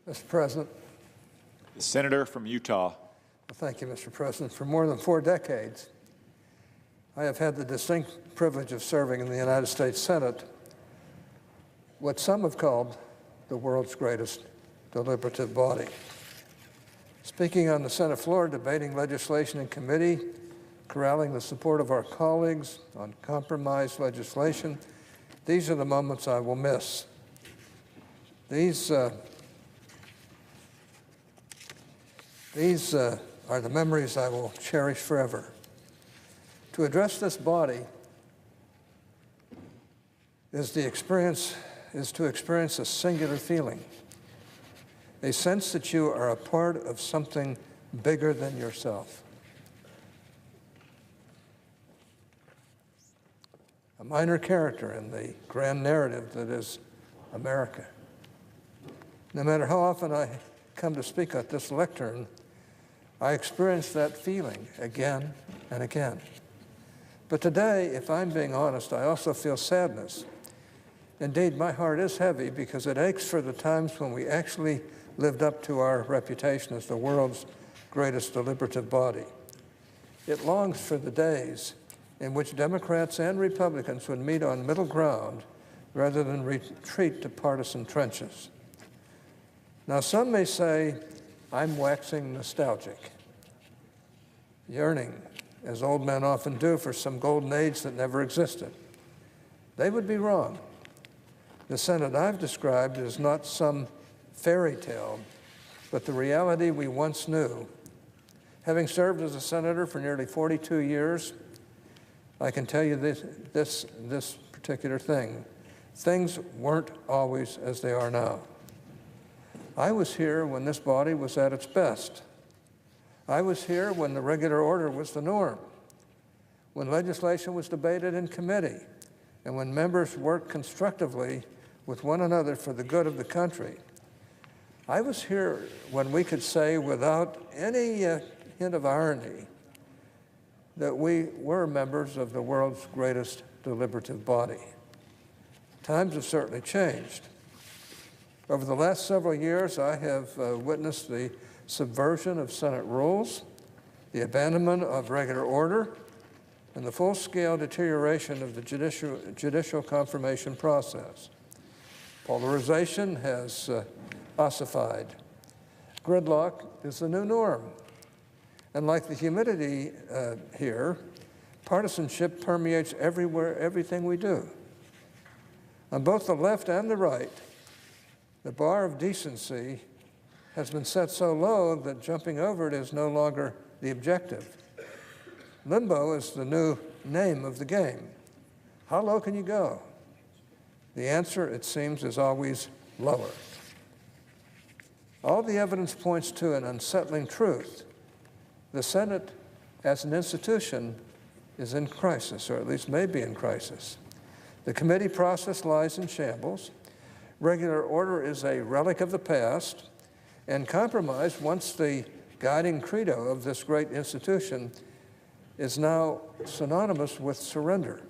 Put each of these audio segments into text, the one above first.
Mr. President. The senator from Utah. Well, thank you, Mr. President. For more than 4 decades, I have had the distinct privilege of serving in the United States Senate, what some have called the world's greatest deliberative body. Speaking on the Senate floor, debating legislation in committee, corralling the support of our colleagues on compromise legislation, these are the moments I will miss. These are the memories I will cherish forever. To address this body is to experience a singular feeling, a sense that you are a part of something bigger than yourself. A minor character in the grand narrative that is America. No matter how often I come to speak at this lectern, I experience that feeling again and again. But today, if I'm being honest, I also feel sadness. Indeed, my heart is heavy because it aches for the times when we actually lived up to our reputation as the world's greatest deliberative body. It longs for the days in which Democrats and Republicans would meet on middle ground rather than retreat to partisan trenches. Now, some may say I'm waxing nostalgic, yearning, as old men often do, for some golden age that never existed. They would be wrong. The Senate I've described is not some fairy tale, but the reality we once knew. Having served as a senator for nearly 42 years, I can tell you this particular thing. Things weren't always as they are now. I was here when this body was at its best. I was here when the regular order was the norm, when legislation was debated in committee, and when members worked constructively with one another for the good of the country. I was here when we could say without any hint of irony that we were members of the world's greatest deliberative body. Times have certainly changed. Over the last several years, I have witnessed the subversion of Senate rules, the abandonment of regular order, and the full-scale deterioration of the judicial confirmation process. Polarization has ossified. Gridlock is the new norm. And like the humidity here, partisanship permeates everywhere, everything we do. On both the left and the right, the bar of decency has been set so low that jumping over it is no longer the objective. Limbo is the new name of the game. How low can you go? The answer, it seems, is always lower. All the evidence points to an unsettling truth. The Senate, as an institution, is in crisis, or at least may be in crisis. The committee process lies in shambles. Regular order is a relic of the past, and compromise, once the guiding credo of this great institution, is now synonymous with surrender.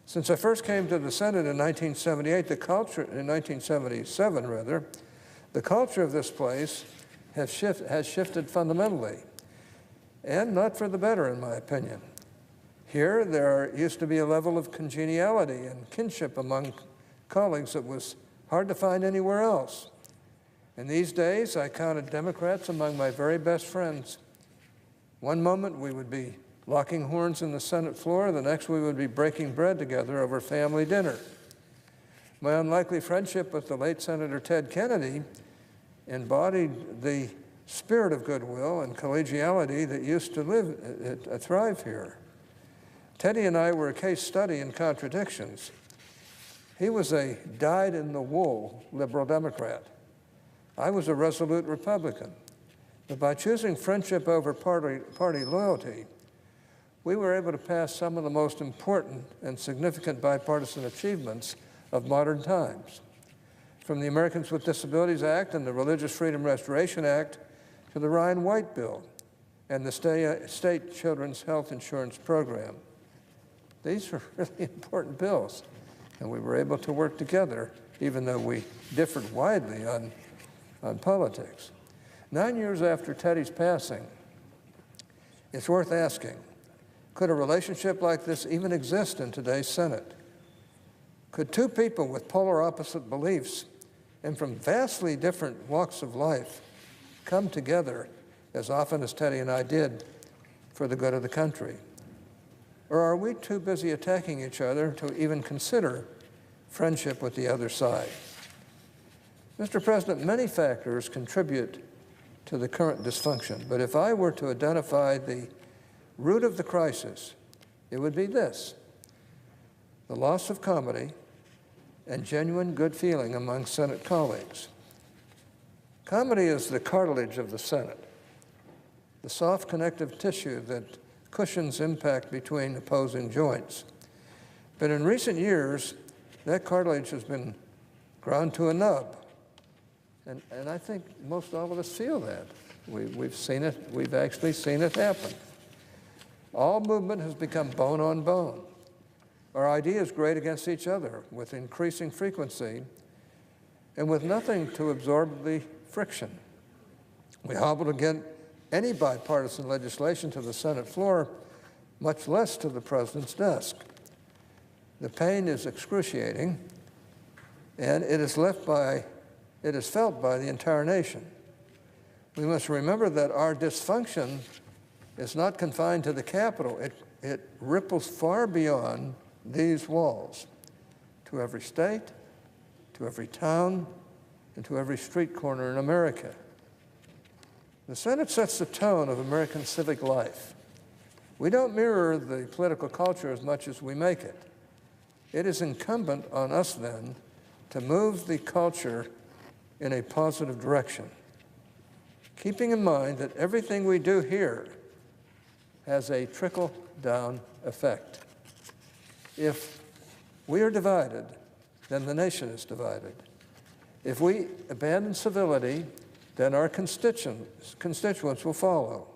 Since I first came to the Senate in 1978, in 1977 rather, the culture of this place has shifted fundamentally, and not for the better, in my opinion. Here, there used to be a level of congeniality and kinship among colleagues that was hard to find anywhere else. In these days, I counted Democrats among my very best friends. One moment we would be locking horns in the Senate floor, the next we would be breaking bread together over family dinner. My unlikely friendship with the late Senator Ted Kennedy embodied the spirit of goodwill and collegiality that used to thrive here. Teddy and I were a case study in contradictions. He was a dyed-in-the-wool liberal Democrat. I was a resolute Republican. But by choosing friendship over party loyalty, we were able to pass some of the most important and significant bipartisan achievements of modern times, from the Americans with Disabilities Act and the Religious Freedom Restoration Act to the Ryan-White Bill and the State Children's Health Insurance Program. These are really important bills, and we were able to work together, even though we differed widely on on politics. 9 years after Teddy's passing, it's worth asking, could a relationship like this even exist in today's Senate? Could two people with polar opposite beliefs and from vastly different walks of life come together as often as Teddy and I did for the good of the country? Or are we too busy attacking each other to even consider friendship with the other side? Mr. President, many factors contribute to the current dysfunction, but if I were to identify the root of the crisis, it would be this: the loss of comedy and genuine good feeling among Senate colleagues. Comedy is the cartilage of the Senate, the soft connective tissue that cushions impact between opposing joints. But in recent years, that cartilage has been ground to a nub. And I think most all of us feel that. We've seen it, we've actually seen it happen. All movement has become bone on bone. Our ideas grate against each other with increasing frequency and with nothing to absorb the friction. We hobble to get any bipartisan legislation to the Senate floor, much less to the President's desk. The pain is excruciating, and it is felt by the entire nation. We must remember that our dysfunction is not confined to the Capitol. It ripples far beyond these walls, to every state, to every town, and to every street corner in America. The Senate sets the tone of American civic life. We don't mirror the political culture as much as we make it. It is incumbent on us then to move the culture in a positive direction, keeping in mind that everything we do here has a trickle-down effect. If we are divided, then the nation is divided. If we abandon civility, then our constituents will follow.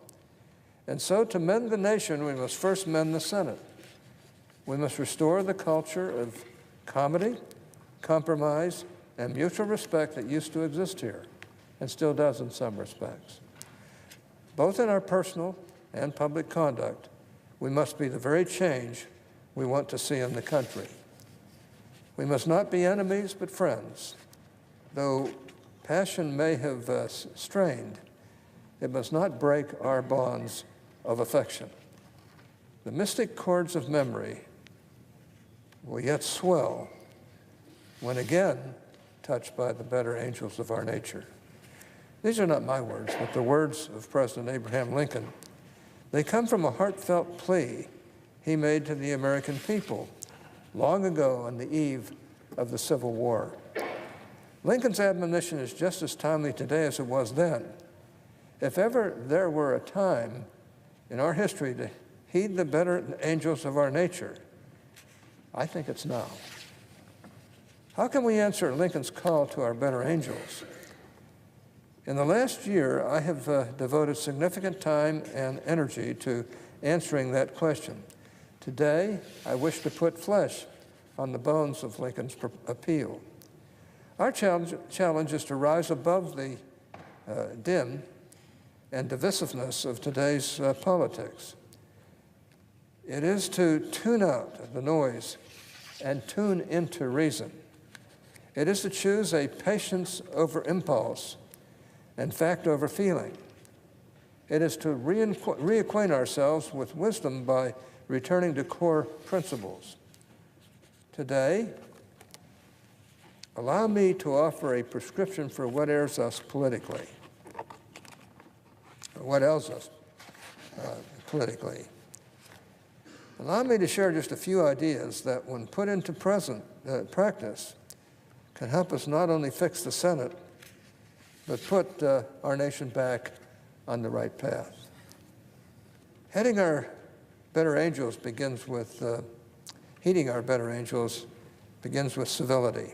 And so to mend the nation, we must first mend the Senate. We must restore the culture of comedy, compromise, and mutual respect that used to exist here, and still does in some respects. Both in our personal and public conduct, we must be the very change we want to see in the country. We must not be enemies, but friends. Though passion may have strained, it must not break our bonds of affection. The mystic chords of memory will yet swell when again touched by the better angels of our nature. These are not my words, but the words of President Abraham Lincoln. They come from a heartfelt plea he made to the American people long ago on the eve of the Civil War. Lincoln's admonition is just as timely today as it was then. If ever there were a time in our history to heed the better angels of our nature, I think it's now. How can we answer Lincoln's call to our better angels? In the last year, I have devoted significant time and energy to answering that question. Today, I wish to put flesh on the bones of Lincoln's appeal. Our challenge is to rise above the din and divisiveness of today's politics. It is to tune out the noise and tune into reason. It is to choose a patience over impulse and fact over feeling. It is to reacquaint ourselves with wisdom by returning to core principles. Today, allow me to offer a prescription for what ails us politically. What ails us politically. Allow me to share just a few ideas that, when put into practice, can help us not only fix the Senate, but put our nation back on the right path. Heading our better angels begins with, heeding our better angels begins with civility.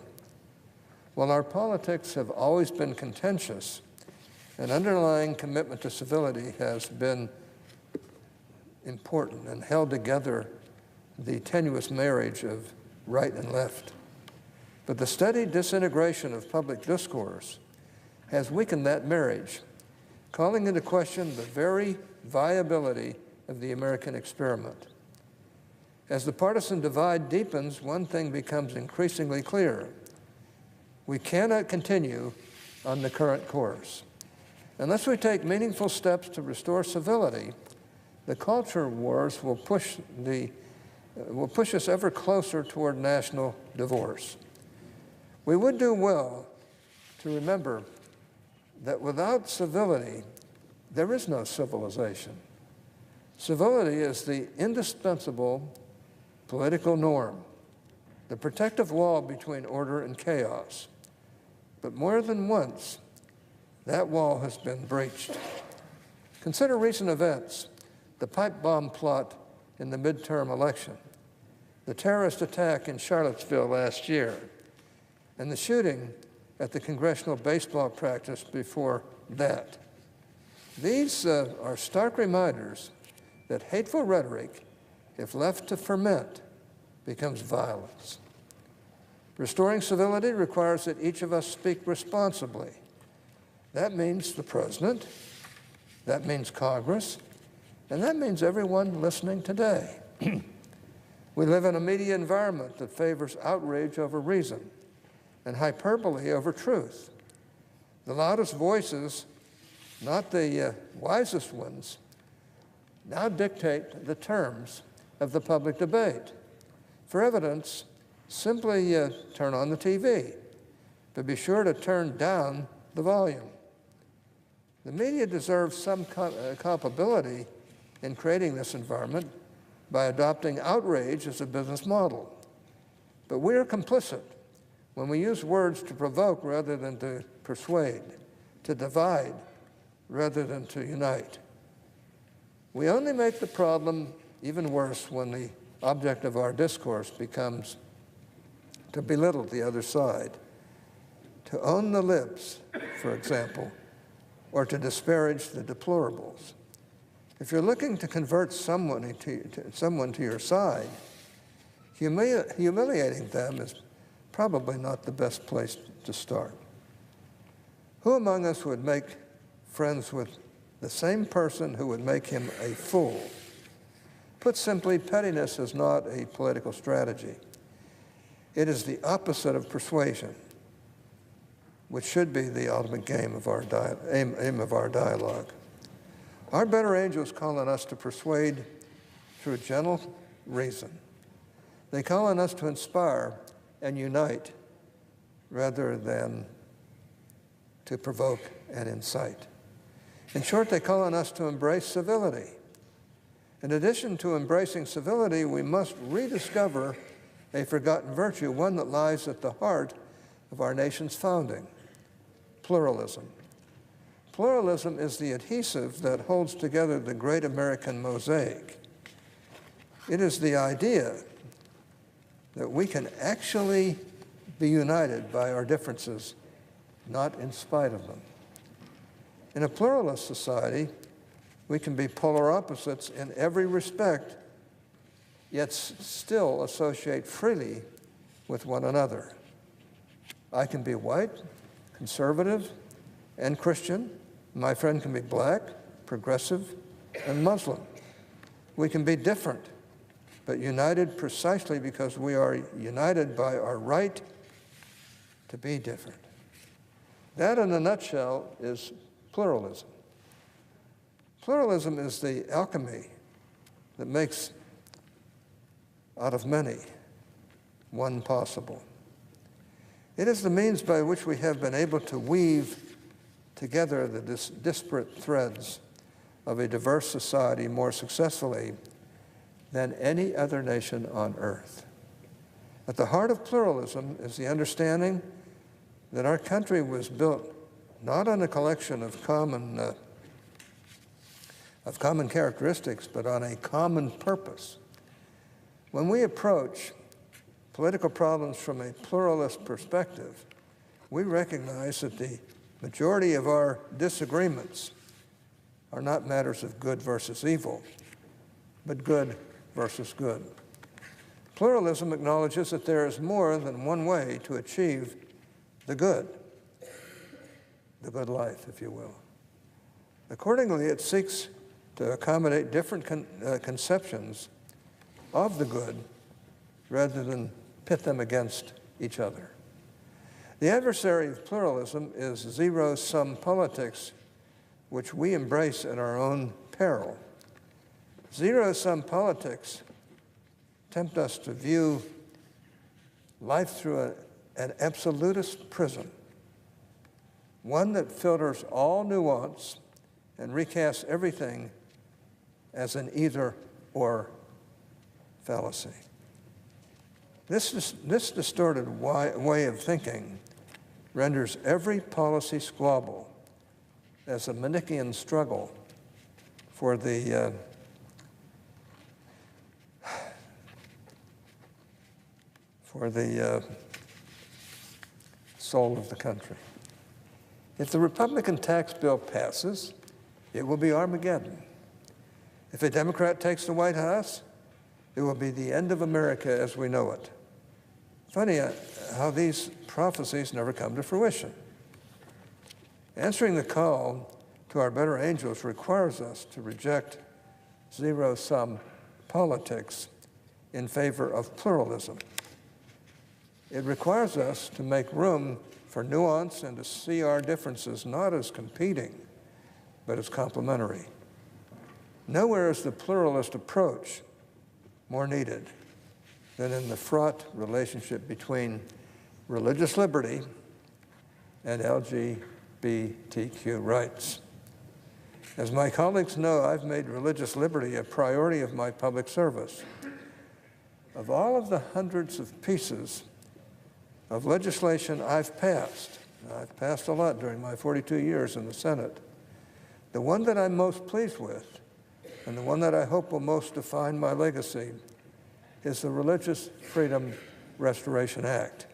While our politics have always been contentious, an underlying commitment to civility has been important and held together the tenuous marriage of right and left. But the steady disintegration of public discourse has weakened that marriage, calling into question the very viability of the American experiment. As the partisan divide deepens, one thing becomes increasingly clear. We cannot continue on the current course. Unless we take meaningful steps to restore civility, the culture wars will push us ever closer toward national divorce. We would do well to remember that without civility, there is no civilization. Civility is the indispensable political norm, the protective wall between order and chaos. But more than once, that wall has been breached. Consider recent events: the pipe bomb plot in the midterm election, the terrorist attack in Charlottesville last year, and the shooting at the Congressional Baseball practice before that. These are stark reminders that hateful rhetoric, if left to ferment, becomes violence. Restoring civility requires that each of us speak responsibly. That means the president, that means Congress, and that means everyone listening today. We live in a media environment that favors outrage over reason and hyperbole over truth. The loudest voices, not the wisest ones, now dictate the terms of the public debate. For evidence, simply turn on the TV, but be sure to turn down the volume. The media deserves some culpability in creating this environment by adopting outrage as a business model. But we are complicit when we use words to provoke rather than to persuade, to divide rather than to unite. We only make the problem even worse when the object of our discourse becomes to belittle the other side, to own the libs, for example, or to disparage the deplorables. If you're looking to convert someone to your side, humiliating them is probably not the best place to start. Who among us would make friends with the same person who would make him a fool? Put simply, pettiness is not a political strategy. It is the opposite of persuasion, which should be the ultimate aim of our dialogue. Our better angels call on us to persuade through gentle reason. They call on us to inspire and unite rather than to provoke and incite. In short, they call on us to embrace civility. In addition to embracing civility, we must rediscover a forgotten virtue, one that lies at the heart of our nation's founding: pluralism. Pluralism is the adhesive that holds together the great American mosaic. It is the idea that we can actually be united by our differences, not in spite of them. In a pluralist society, we can be polar opposites in every respect, yet still associate freely with one another. I can be white, conservative, and Christian. My friend can be black, progressive, and Muslim. We can be different, but united precisely because we are united by our right to be different. That, in a nutshell, is pluralism. Pluralism is the alchemy that makes out of many one possible. It is the means by which we have been able to weave together the disparate threads of a diverse society more successfully than any other nation on earth. At the heart of pluralism is the understanding that our country was built not on a collection of common characteristics, but on a common purpose. When we approach political problems from a pluralist perspective, we recognize that the majority of our disagreements are not matters of good versus evil, but good versus good. Pluralism acknowledges that there is more than one way to achieve the good. the good life, if you will. Accordingly, it seeks to accommodate different conceptions of the good rather than pit them against each other. The adversary of pluralism is zero-sum politics, which we embrace at our own peril. Zero-sum politics tempt us to view life through an absolutist prism, one that filters all nuance and recasts everything as an either-or fallacy. This distorted way of thinking renders every policy squabble as a Manichaean struggle for the soul of the country. If the Republican tax bill passes, it will be Armageddon. If a Democrat takes the White House, it will be the end of America as we know it. Funny how these prophecies never come to fruition. Answering the call to our better angels requires us to reject zero-sum politics in favor of pluralism. It requires us to make room for nuance and to see our differences not as competing, but as complementary. Nowhere is the pluralist approach more needed than in the fraught relationship between religious liberty and LGBTQ rights. As my colleagues know, I've made religious liberty a priority of my public service. Of all of the hundreds of pieces of legislation I've passed a lot during my 42 years in the Senate, the one that I'm most pleased with, and the one that I hope will most define my legacy, is the Religious Freedom Restoration Act.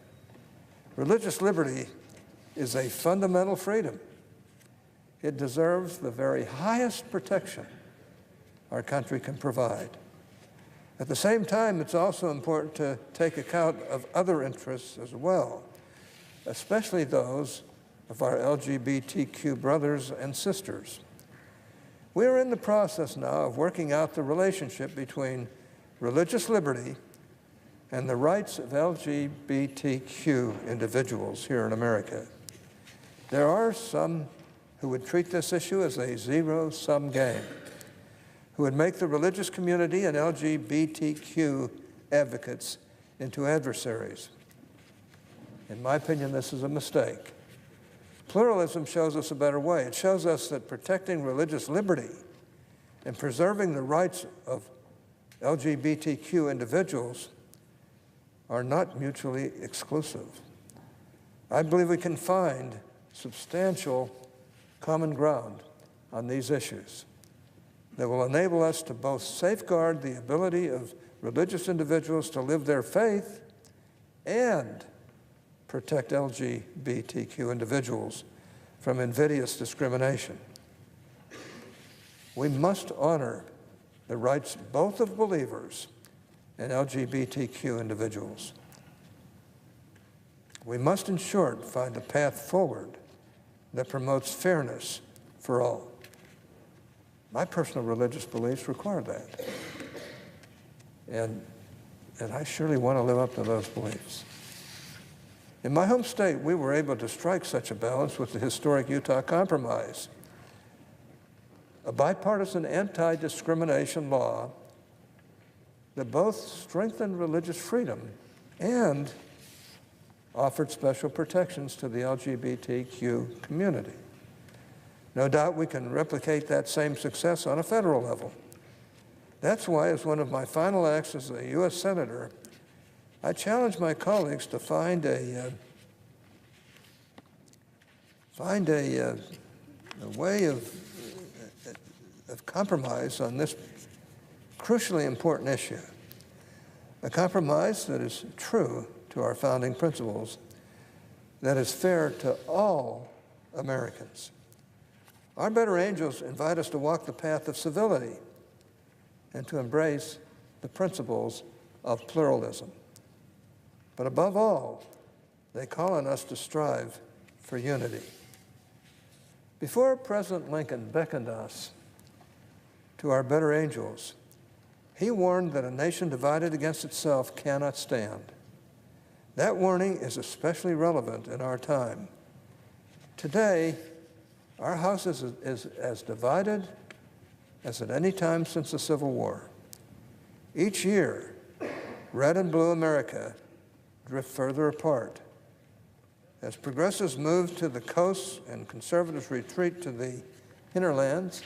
Religious liberty is a fundamental freedom. It deserves the very highest protection our country can provide. At the same time, it's also important to take account of other interests as well, especially those of our LGBTQ brothers and sisters. We are in the process now of working out the relationship between religious liberty and the rights of LGBTQ individuals here in America. There are some who would treat this issue as a zero-sum game, who would make the religious community and LGBTQ advocates into adversaries. In my opinion, this is a mistake. Pluralism shows us a better way. It shows us that protecting religious liberty and preserving the rights of LGBTQ individuals are not mutually exclusive. I believe we can find substantial common ground on these issues that will enable us to both safeguard the ability of religious individuals to live their faith and protect LGBTQ individuals from invidious discrimination. We must honor the rights both of believers and LGBTQ individuals. We must, in short, find a path forward that promotes fairness for all. My personal religious beliefs require that. And I surely want to live up to those beliefs. In my home state, we were able to strike such a balance with the historic Utah Compromise, a bipartisan anti-discrimination law that both strengthened religious freedom and offered special protections to the LGBTQ community. No doubt we can replicate that same success on a federal level. That's why, as one of my final acts as a U.S. Senator, I challenge my colleagues to find a way of compromise on this crucially important issue, a compromise that is true to our founding principles, that is fair to all Americans. Our better angels invite us to walk the path of civility and to embrace the principles of pluralism. But above all, they call on us to strive for unity. Before President Lincoln beckoned us to our better angels, he warned that a nation divided against itself cannot stand. That warning is especially relevant in our time. Today, our house is as divided as at any time since the Civil War. Each year, red and blue America drift further apart. As progressives move to the coasts and conservatives retreat to the hinterlands,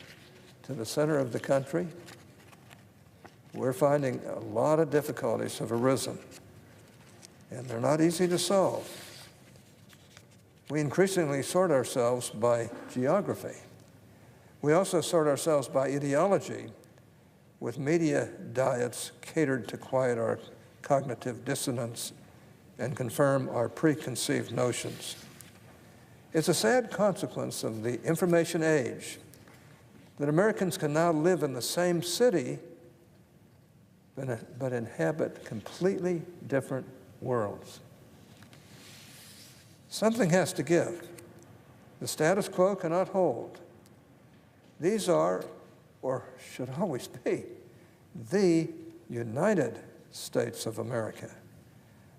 to the center of the country, we're finding a lot of difficulties have arisen, and they're not easy to solve. We increasingly sort ourselves by geography. We also sort ourselves by ideology, with media diets catered to quiet our cognitive dissonance and confirm our preconceived notions. It's a sad consequence of the information age that Americans can now live in the same city but inhabit completely different worlds. Something has to give. The status quo cannot hold. These are, or should always be, the United States of America.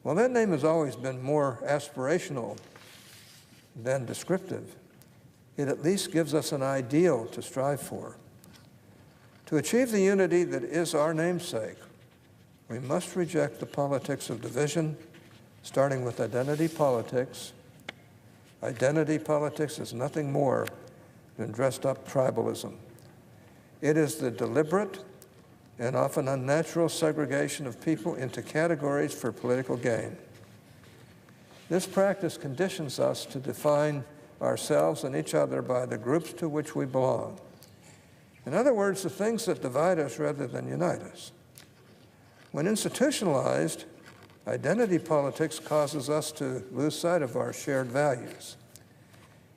Well, that name has always been more aspirational than descriptive. It at least gives us an ideal to strive for. To achieve the unity that is our namesake, we must reject the politics of division, starting with identity politics. Identity politics is nothing more than dressed-up tribalism. It is the deliberate and often unnatural segregation of people into categories for political gain. This practice conditions us to define ourselves and each other by the groups to which we belong. In other words, the things that divide us rather than unite us. When institutionalized, identity politics causes us to lose sight of our shared values.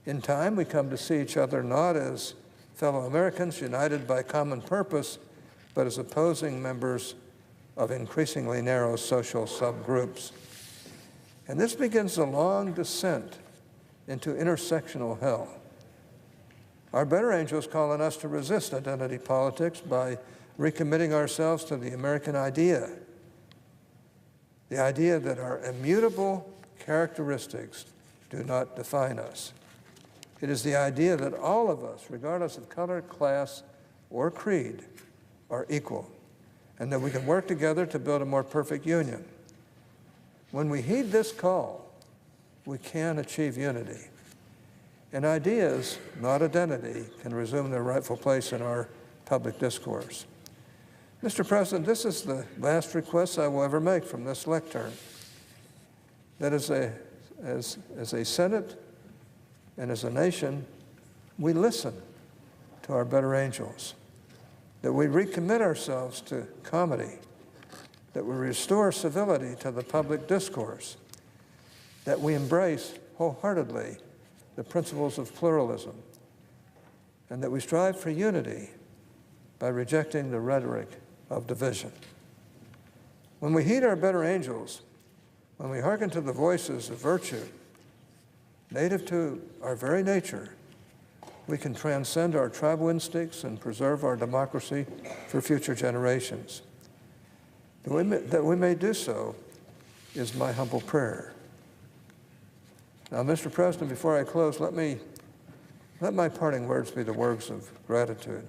In time, we come to see each other not as fellow Americans united by common purpose, but as opposing members of increasingly narrow social subgroups. And this begins a long descent into intersectional hell. Our better angels call on us to resist identity politics by recommitting ourselves to the American idea, the idea that our immutable characteristics do not define us. It is the idea that all of us, regardless of color, class, or creed, are equal, and that we can work together to build a more perfect union. When we heed this call, we can achieve unity. And ideas, not identity, can resume their rightful place in our public discourse. Mr. President, this is the last request I will ever make from this lectern, that as a Senate and as a nation, we listen to our better angels, that we recommit ourselves to comedy, that we restore civility to the public discourse, that we embrace wholeheartedly the principles of pluralism, and that we strive for unity by rejecting the rhetoric of division. When we heed our better angels, when we hearken to the voices of virtue, native to our very nature, we can transcend our tribal instincts and preserve our democracy for future generations. That we may do so is my humble prayer. Now, Mr. President, before I close, let my parting words be the words of gratitude.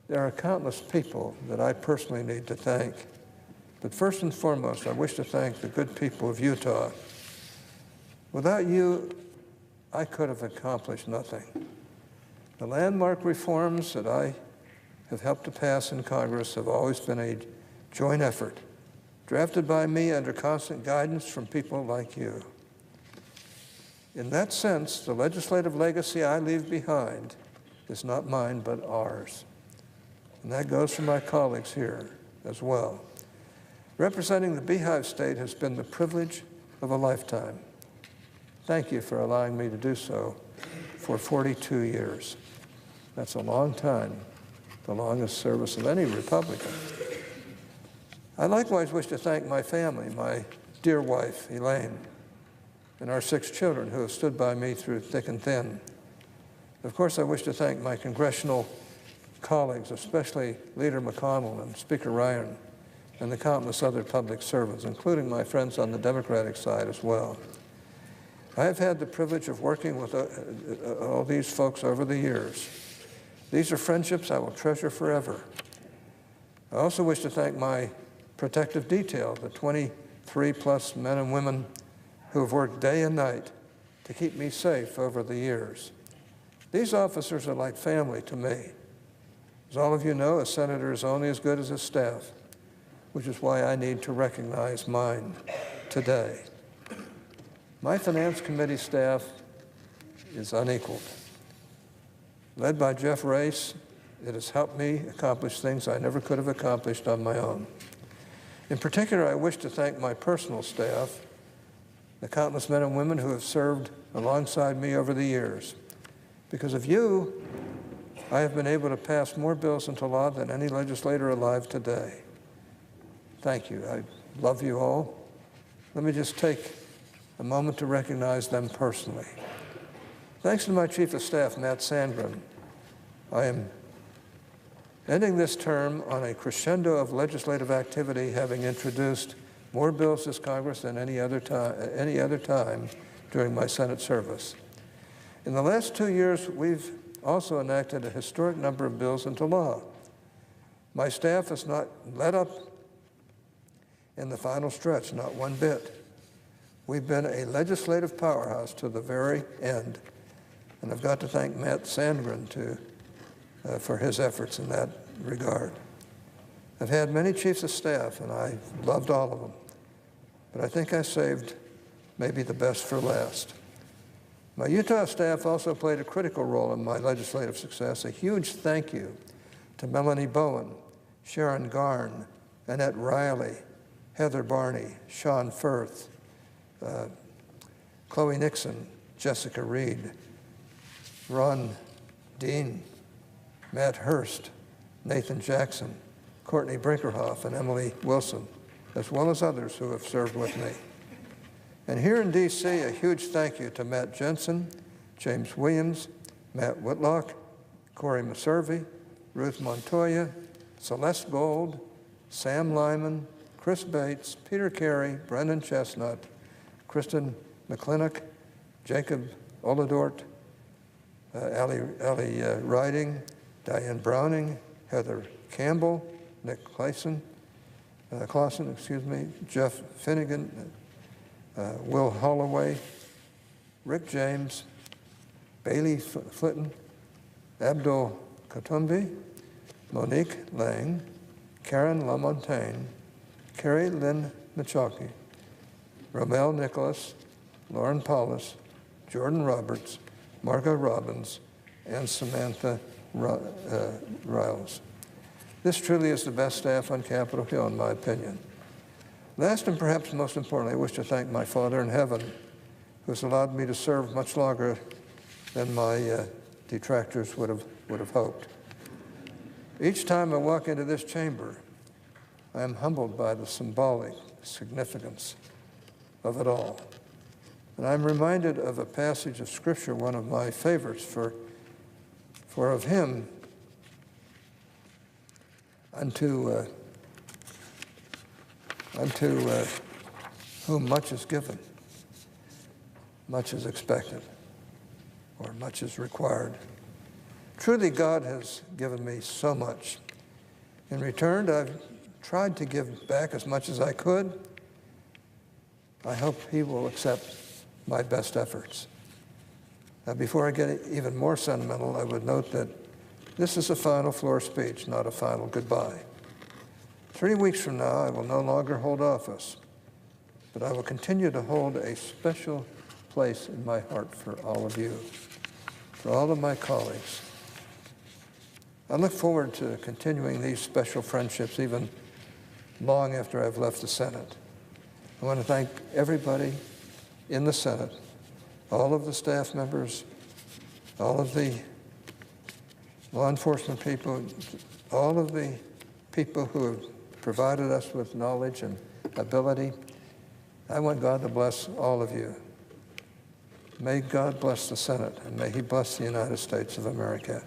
There are countless people that I personally need to thank, but first and foremost, I wish to thank the good people of Utah. Without you, I could have accomplished nothing. The landmark reforms that I have helped to pass in Congress have always been a joint effort, drafted by me under constant guidance from people like you. In that sense, the legislative legacy I leave behind is not mine, but ours. And that goes for my colleagues here as well. Representing the Beehive State has been the privilege of a lifetime. Thank you for allowing me to do so for 42 years. That's a long time, the longest service of any Republican. I likewise wish to thank my family, my dear wife, Elaine, and our 6 children who have stood by me through thick and thin. Of course, I wish to thank my congressional colleagues, especially Leader McConnell and Speaker Ryan, and the countless other public servants, including my friends on the Democratic side as well. I have had the privilege of working with all these folks over the years. These are friendships I will treasure forever. I also wish to thank my protective detail, the 23+ men and women who have worked day and night to keep me safe over the years. These officers are like family to me. As all of you know, a senator is only as good as his staff, which is why I need to recognize mine today. My Finance Committee staff is unequaled. Led by Jeff Race, it has helped me accomplish things I never could have accomplished on my own. In particular, I wish to thank my personal staff, the countless men and women who have served alongside me over the years. Because of you, I have been able to pass more bills into law than any legislator alive today. Thank you. I love you all. Let me just take a moment to recognize them personally. Thanks to my Chief of Staff, Matt Sandgren, I am ending this term on a crescendo of legislative activity, having introduced more bills this Congress than any other time during my Senate service. In the last 2 years, we've also enacted a historic number of bills into law. My staff has not let up in the final stretch, not one bit. We've been a legislative powerhouse to the very end, and I've got to thank Matt Sandgren for his efforts in that regard. I've had many chiefs of staff, and I loved all of them, but I think I saved maybe the best for last. My Utah staff also played a critical role in my legislative success. A huge thank you to Melanie Bowen, Sharon Garn, Annette Riley, Heather Barney, Sean Firth, Chloe Nixon, Jessica Reed, Ron Dean, Matt Hurst, Nathan Jackson, Courtney Brinkerhoff, and Emily Wilson, as well as others who have served with me. And here in D.C., a huge thank you to Matt Jensen, James Williams, Matt Whitlock, Corey Maservi, Ruth Montoya, Celeste Gold, Sam Lyman, Chris Bates, Peter Carey, Brendan Chestnut, Kristen McClintock, Jacob Oladort, Ali Riding, Diane Browning, Heather Campbell, Nick Clausen, Jeff Finnegan, Will Holloway, Rick James, Bailey Flitton, Abdul Katumbi, Monique Lang, Karen LaMontagne, Carrie Lynn Machoki, Romel Nicholas, Lauren Paulus, Jordan Roberts, Margot Robbins, and Samantha Riles. This truly is the best staff on Capitol Hill, in my opinion. Last and perhaps most importantly, I wish to thank my Father in heaven, who has allowed me to serve much longer than my detractors would have hoped. Each time I walk into this chamber, I am humbled by the symbolic significance of it all. And I'm reminded of a passage of Scripture, one of my favorites, for of him unto whom much is given, much is expected, or much is required. Truly, God has given me so much. In return, I've tried to give back as much as I could. I hope he will accept my best efforts. Now, before I get even more sentimental, I would note that this is a final floor speech, not a final goodbye. 3 weeks from now, I will no longer hold office, but I will continue to hold a special place in my heart for all of you, for all of my colleagues. I look forward to continuing these special friendships even long after I've left the Senate. I want to thank everybody in the Senate, all of the staff members, all of the law enforcement people, all of the people who have provided us with knowledge and ability. I want God to bless all of you. May God bless the Senate, and may he bless the United States of America.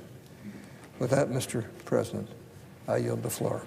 With that, Mr. President, I yield the floor.